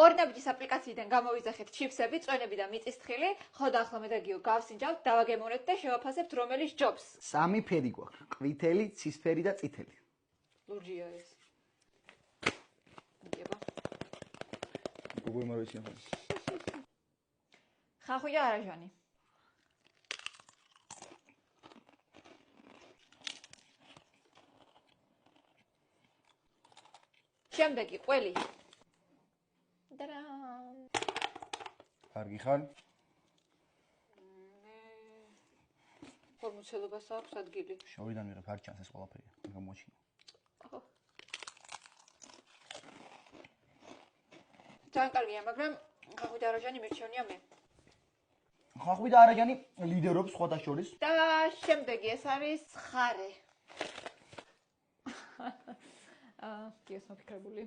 ორნაბიჯის აპლიკაციიდან გამოვიძახეთ ჩიფსები, წვენები და მიწისთხილი, ხო და ახლა მე და გიო გავსინჯავთ, დავაგემოვნეთ და შევაფასებთ რომელიც ჯობს. სამი ფერი გვაქვს. ყვითელი, ცისფერი და წითელი. ლურჯია ეს. მიგება. გუგლ მოვიცინო. ხახვი და არაჟანი. შემდეგი ყველი. კარგი ხარ? ფორმუცელობას აქვს ადგილი. შორიდან ვიღებ არ ჩანს ეს ყველაფერი. გამოჩინო. ძალიან კარგია, მაგრამ ხახვი და არაჟანი მირჩევნია მე. ხახვი და არაჟანი ლიდერობს სხვათა შორის. და შემდეგი ეს არის ხარე. გიოს მოფიქრებული.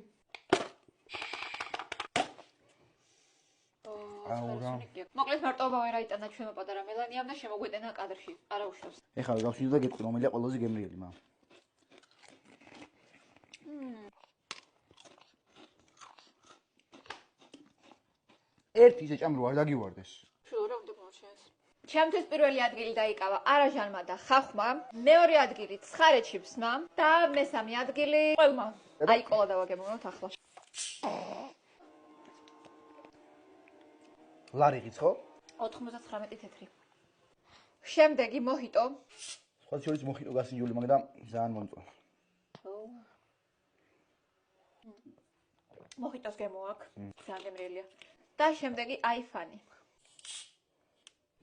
მოკლედ მარტოობა ვერ აიტანა ჩვენმა პატარა მელანიამ და შემოგვეტენა კადრში. არა უშავს. ეხლა გავშვიდო და გეტყვი რომელია ყველაზე გემრიელი, მამ. ერთი ისე ჭამრო არ დაგივარდეს. შუა რა უნდა მოაჩენს. ჩემთვის პირველი ადგილი დაიკავა არაჟანმა და ხახვმა, მეორე ადგილი ცხარე ჩიფსმა და მესამე ადგილი ყველმა. აი ყოლა დავაგემოვნოთ ახლა. ლარიღიც ხო? 99 თეთრი. შემდეგი მოჰიტო. სხვა შორის მოჰიტო გასინჯული, მაგრამ ძალიან მომწონს. მოჰიტოს გემოაქვს. ძალიან გემრიელია. და შემდეგი აიფანი.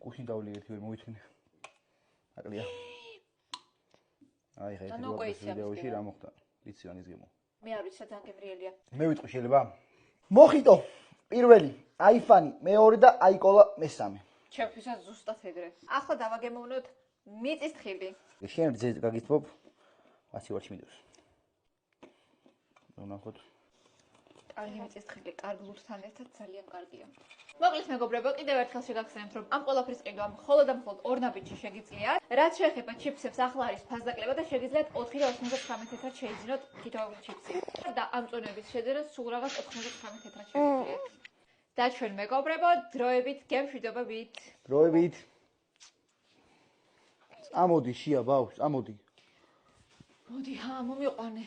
კუშინ დავლი ერთი ვერ მოვითმინე. აკლია. აი ხა ეს ვიდეოში რა მოხდა? ვიცი რა ის გემო. მე არ ვიცი რა ძალიან გემრიელია. მე ვიტყვი შეიძლება? მოჰიტო პირველი, აიფანი მეორე და აიკოლა მესამე. ჩემთვისაც ზუსტად ეგრე. ახლა დავაგემოვნოთ მიწისთხილი. შენ რძე გაგითმობ? 100 ვარში მიდევს. ვნახოთ. კარგი მიწისთხილი, კარგ ლურსთან ერთად ძალიან კარგია. მოკლედ მეგობრებო, კიდევ ერთხელ შეგახსენებთ, რომ ამ ყველაფრის ყიდვა მხოლოდ და მხოლოდ ორნაბიჯში შეგიძლიათ. რაც შეეხება ჩიფსებს, ახლა არის ფასდაკლება და შეგიძლიათ 4 და 99 თეთრად შეიძინოთ თითოეული ჩიფსი. და ამ წონების შეძენა სულ რაღაც 99 თეთრად შეგიძლიათ. და ჩვენ მეგობრებო, დროებით გემშვიდობებით. დროებით. წამოდი შია ბავშვ, წამოდი. მოდი, მომიყვანე.